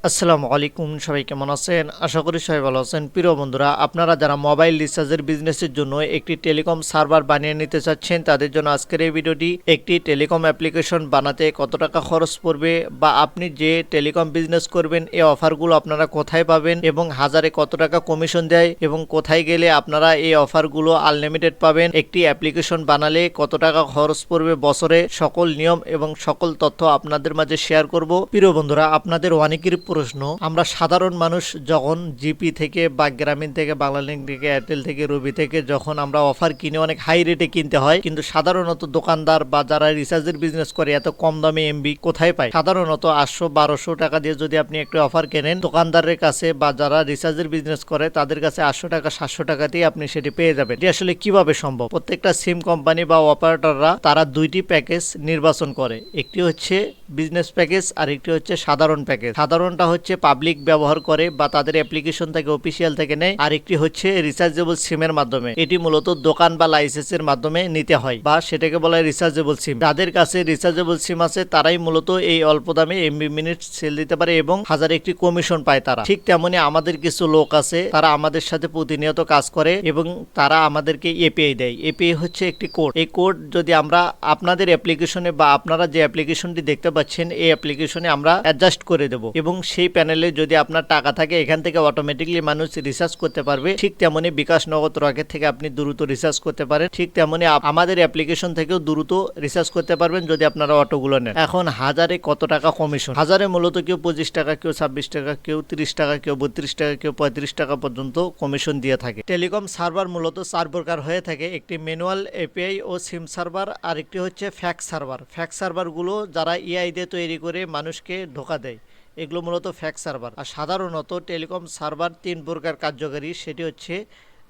আসসালামু আলাইকুম, সবাই কেমন আছেন? আশা করি সবাই ভালো আছেন। প্রিয় বন্ধুরা, আপনারা যারা মোবাইল রিচার্জের বিজনেসের জন্য একটি টেলিকম সার্ভার বানিয়ে নিতে চাচ্ছেন, তাদের জন্য আজকের এই ভিডিওটি। একটি টেলিকম অ্যাপ্লিকেশন বানাতে কত টাকা খরচ পড়বে, বা আপনি যে টেলিকম বিজনেস করবেন এই অফারগুলো আপনারা কোথায় পাবেন, এবং হাজারে কত টাকা কমিশন দেয়, এবং কোথায় গেলে আপনারা এই অফারগুলো আনলিমিটেড পাবেন, একটি অ্যাপ্লিকেশন বানালে কত টাকা খরচ পড়বে বছরে, সকল নিয়ম এবং সকল তথ্য আপনাদের মাঝে শেয়ার করব। প্রিয় বন্ধুরা, আপনাদের অনেকের প্রশ্ন, আমরা সাধারণ মানুষ যখন জিপি থেকে বা গ্রামীণ থেকে, বাংলালিংক থেকে, এয়ারটেল থেকে, রবি থেকে যখন আমরা অফার কিনে অনেক হাই রেটে কিনতে হয়, কিন্তু সাধারণত দোকানদার বা যারা রিচার্জের বিজনেস করে এত কম দামে এমবি কোথায় পায়? সাধারণত 800-1200 টাকা দিয়ে যদি আপনি একটা অফার কেনেন দোকানদারের কাছে বা যারা রিচার্জের বিজনেস করে তাদের কাছে 800 টাকা 700 টাকাতেই আপনি সেটি পেয়ে যাবেন। এটি আসলে কিভাবে সম্ভব? প্রত্যেকটা সিম কোম্পানি বা অপারেটররা তারা দুইটি প্যাকেজ নির্বাচন করে, একটি হচ্ছে বিজনেস প্যাকেজ আর একটি হচ্ছে সাধারণ প্যাকেজ। সাধারণটা হচ্ছে পাবলিক ব্যবহার করে বা তাদের অ্যাপ্লিকেশন থেকে অফিসিয়াল থেকে নেয়, আর একটি হচ্ছে রিচার্জেবল সিমের মাধ্যমে। এটি মূলত দোকান বা লাইসেন্সের মাধ্যমে নিতে হয়, বা সেটাকে বলা হয় রিচার্জেবল সিম। যাদের কাছে রিচার্জেবল সিম আছে তারাই মূলত এই অল্প দামে এমবি মিনিট সেল দিতে পারে এবং হাজার একটি কমিশন পায় তারা। ঠিক তেমনি আমাদের কিছু লোক আছে, তারা আমাদের সাথে প্রতিনিয়ত কাজ করে এবং তারা আমাদেরকে এপিআই দেয়। এপিআই হচ্ছে একটি কোড। এই কোড যদি আমরা আপনাদের অ্যাপ্লিকেশনে বা আপনারা যে অ্যাপ্লিকেশনটি দেখতে পাচ্ছেন এই অ্যাপ্লিকেশনে আমরা অ্যাডজাস্ট করে দেব, এবং সেই প্যানেলে যদি আপনার টাকা থাকে এখান থেকে অটোমেটিকলি মানুষ রিচার্জ করতে পারবে। ঠিক তেমনি বিকাশ নগদ রকেট থেকে আপনি দ্রুত রিচার্জ করতে পারেন, ঠিক তেমনি আমাদের অ্যাপ্লিকেশন থেকেও দ্রুত রিচার্জ করতে পারবেন যদি আপনারা অটোগুলো নেন। এখন হাজারে কত টাকা কমিশন? হাজারে মূলত কেউ 25 টাকা, কেউ 26 টাকা, কেউ 30 টাকা, কেউ 32 টাকা, কেউ 35 টাকা পর্যন্ত কমিশন দিয়ে থাকে। টেলিকম সার্ভার মূলত 4 প্রকার হয়ে থাকে, একটি ম্যানুয়াল, এপিআই ও সিম সার্ভার, আর একটি হচ্ছে ফ্যাক্স সার্ভার। ফ্যাক্স সার্ভারগুলো যারা এআই দিয়ে তৈরি করে মানুষকে ধোকা দেয়, এগুলো মূলত ফ্যাক্স সার্ভার। আর সাধারণত টেলিকম সার্ভার 3 প্রকার কার্যকারী, সেটি হচ্ছে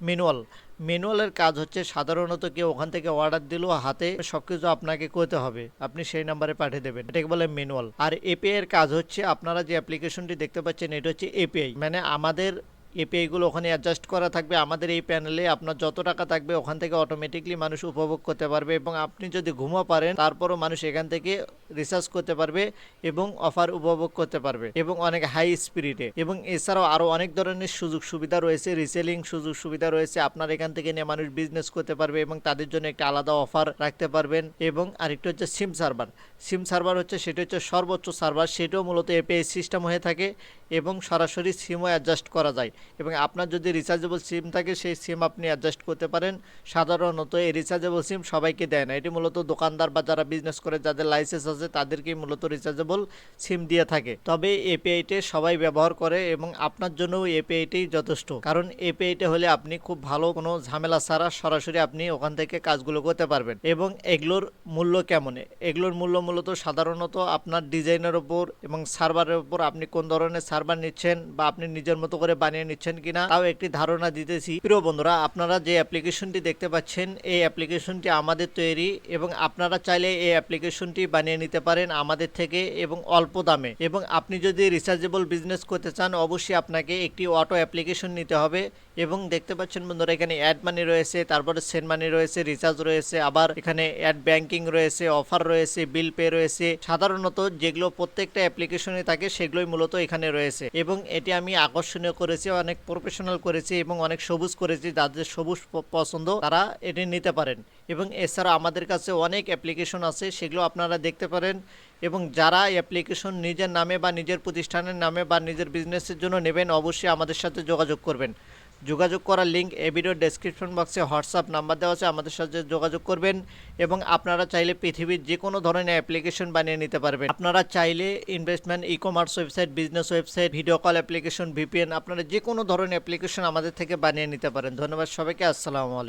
ম্যানুয়াল। ম্যানুয়ালের কাজ হচ্ছে সাধারণত কেউ ওখান থেকে অর্ডার দিল, হাতে সবকিছু আপনাকে করতে হবে, আপনি সেই নাম্বারে পাঠিয়ে দেবেন, এটাকে বলে ম্যানুয়াল। আর এপিআই এর কাজ হচ্ছে আপনারা যে অ্যাপ্লিকেশনটি দেখতে পাচ্ছেন এটা হচ্ছে এপিআই, মানে আমাদের এপিআইগুলো ওখানে অ্যাডজাস্ট করা থাকবে। আমাদের এই প্যানেলে আপনার যত টাকা থাকবে ওখান থেকে অটোমেটিকলি মানুষ উপভোগ করতে পারবে, এবং আপনি যদি ঘুমো পারেন তারপরও মানুষ এখান থেকে রিচার্জ করতে পারবে এবং অফার উপভোগ করতে পারবে, এবং অনেক হাই স্পিরিটে। এবং এছাড়াও আরও অনেক ধরনের সুযোগ সুবিধা রয়েছে, রিসেলিং সুযোগ সুবিধা রয়েছে। আপনার এখান থেকে নিয়ে মানুষ বিজনেস করতে পারবে এবং তাদের জন্য একটা আলাদা অফার রাখতে পারবেন। এবং আরেকটা হচ্ছে সিম সার্ভার। সিম সার্ভার হচ্ছে সেটা হচ্ছে সর্বোচ্চ সার্ভার, সেটাও মূলত এপিআই সিস্টেম হয়ে থাকে এবং সরাসরি সিমও অ্যাডজাস্ট করা যায়, এবং আপনার যদি রিচার্জেবল সিম থাকে সেই সিম আপনি অ্যাডজাস্ট করতে পারেন। সাধারণত এই রিচার্জেবল সিম সবাইকে দেয় না, এটি মূলত দোকানদার বা যারা বিজনেস করে যাদের লাইসেন্স আছে তাদেরকেই মূলত রিচার্জেবল সিম দিয়ে থাকে। তবে এপিআইটে সবাই ব্যবহার করে এবং আপনার জন্য এপিআইটাই যথেষ্ট, কারণ এপিআইটে হলে আপনি খুব ভালো কোনো ঝামেলা ছাড়া সরাসরি আপনি ওখান থেকে কাজগুলো করতে পারবেন। এবং এগুলোর মূল্য কেমন? এগুলোর মূল্য মূলত সাধারণত আপনার ডিজাইনের উপর এবং সার্ভারের উপর, আপনি কোন ধরনের সার্ভার নিচ্ছেন বা আপনি নিজের মতো করে বানিয়ে নিচ্ছেন কিনা তাও একটি ধারণা দিতেছি। প্রিয় বন্ধুরা, আপনারা যে অ্যাপ্লিকেশনটি দেখতে পাচ্ছেন এই অ্যাপ্লিকেশনটি আমাদের তৈরি, এবং আপনারা চাইলে এই অ্যাপ্লিকেশনটি বানিয়ে নিতে পারেন আমাদের থেকে এবং অল্প দামে। এবং আপনি যদি রিচার্জেবল বিজনেস করতে চান অবশ্যই আপনাকে একটি অটো অ্যাপ্লিকেশন নিতে হবে। এবং দেখতে পাচ্ছেন বন্ধুরা এখানে অ্যাড মানি রয়েছে, তারপরে সেন্ড মানি রয়েছে, রিচার্জ রয়েছে, আবার এখানে অ্যাড ব্যাংকিং রয়েছে, অফার রয়েছে, বিল পে রয়েছে। সাধারণত যেগুলো প্রত্যেকটা অ্যাপ্লিকেশনে থাকে সেগুলোই মূলত এখানে রয়েছে, এবং এটি আমি আকর্ষণীয় করেছি, অনেক প্রফেশনাল করেছি এবং অনেক সবুজ করেছি। যাদের সবুজ পছন্দ তারা এটি নিতে পারেন। এবং এছাড়া আমাদের কাছে অনেক অ্যাপ্লিকেশন আছে, সেগুলো আপনারা দেখতে পারেন। এবং যারা অ্যাপ্লিকেশন নিজের নামে বা নিজের প্রতিষ্ঠানের নামে বা নিজের বিজনেসের জন্য নেবেন অবশ্যই আমাদের সাথে যোগাযোগ করবেন। যোগাযোগ করার লিঙ্ক এই ভিডিওর ডেসক্রিপশন বক্সে হোয়াটসঅ্যাপ নাম্বার দেওয়া আছে, আমাদের সাথে যোগাযোগ করবেন। এবং আপনারা চাইলে পৃথিবীর যে কোনো ধরনের অ্যাপ্লিকেশন বানিয়ে নিতে পারবেন। আপনারা চাইলে investment, e commerce website, business website, video call application, VPN, আপনারা যে কোনো ধরনের অ্যাপ্লিকেশন আমাদের থেকে বানিয়ে নিতে পারেন। ধন্যবাদ সবাইকে। আসসালামু আলাইকুম।